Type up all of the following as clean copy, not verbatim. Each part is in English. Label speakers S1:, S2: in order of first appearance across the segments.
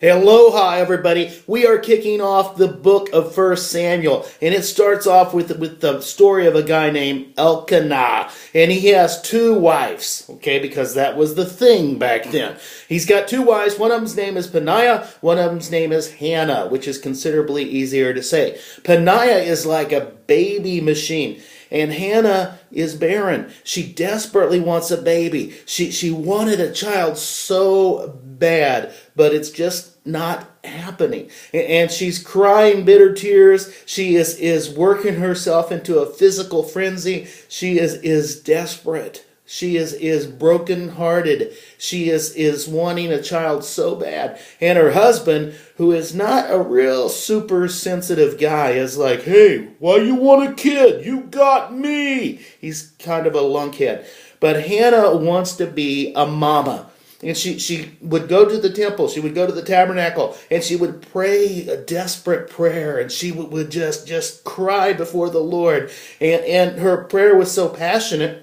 S1: Aloha, everybody. We are kicking off the book of First Samuel, and it starts off with the story of a guy named Elkanah, and he has two wives, okay, because that was the thing back then. He's got two wives. One of them's name is Peninnah, one of them's name is Hannah, which is considerably easier to say. Peninnah is like a baby machine. And Hannah is barren. She desperately wants a baby. She wanted a child so bad, but it's just not happening. And she's crying bitter tears. She is working herself into a physical frenzy. She is desperate. She is brokenhearted. She is wanting a child so bad. And her husband, who is not a real super sensitive guy, is like, hey, why you want a kid? You got me. He's kind of a lunkhead. But Hannah wants to be a mama. And she would go to the temple, she would go to the tabernacle, and she would pray a desperate prayer, and she would just cry before the Lord. And her prayer was so passionate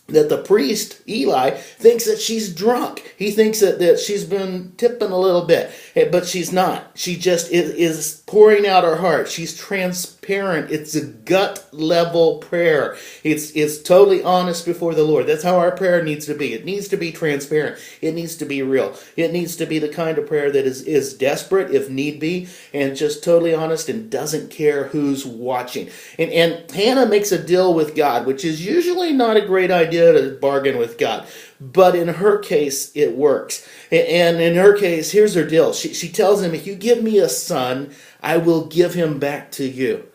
S1: that the priest, Eli, thinks that she's drunk. He thinks that she's been tipping a little bit, but she's not. She just is pouring out her heart. She's transparent. It's a gut-level prayer. It's totally honest before the Lord. That's how our prayer needs to be. It needs to be transparent. It needs to be real. It needs to be the kind of prayer that is desperate, if need be, and just totally honest and doesn't care who's watching. And Hannah makes a deal with God, which is usually not a great idea to bargain with God. But in her case, it works. And in her case, here's her deal. She tells him, if you give me a son, I will give him back to you.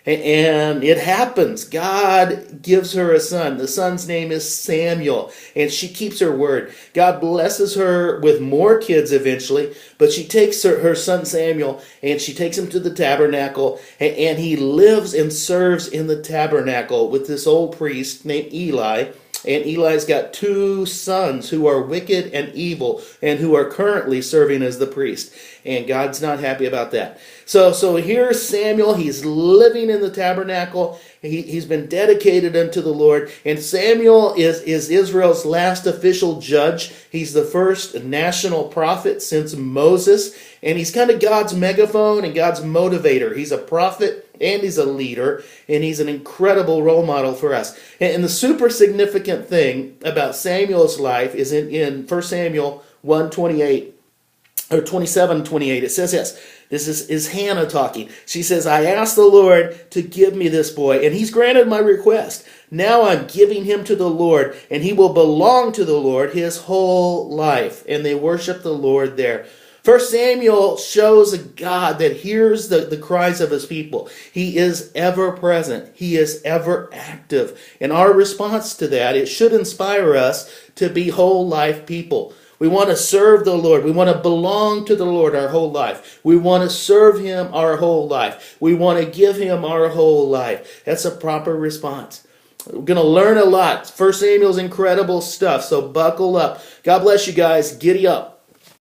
S1: And it happens. God gives her a son. The son's name is Samuel. And she keeps her word. God blesses her with more kids eventually. But she takes her son Samuel and she takes him to the tabernacle. And he lives and serves in the tabernacle with this old priest named Eli. And Eli's got two sons who are wicked and evil and who are currently serving as the priest. And God's not happy about that. So here's Samuel. He's living in the tabernacle. He's been dedicated unto the Lord. And Samuel is Israel's last official judge. He's the first national prophet since Moses. And he's kind of God's megaphone and God's motivator. He's a prophet and he's a leader. And he's an incredible role model for us. And the super significant thing about Samuel's life is in 1 Samuel 1:28. Or 27:28, it says this. This is Hannah talking. She says, I asked the Lord to give me this boy, and he's granted my request. Now I'm giving him to the Lord, and he will belong to the Lord his whole life. And they worship the Lord there. First Samuel shows a God that hears the cries of his people. He is ever present. He is ever active. And our response to that, it should inspire us to be whole life people. We want to serve the Lord. We want to belong to the Lord our whole life. We want to serve him our whole life. We want to give him our whole life. That's a proper response. We're going to learn a lot. 1 Samuel's incredible stuff, so buckle up. God bless you guys. Giddy up.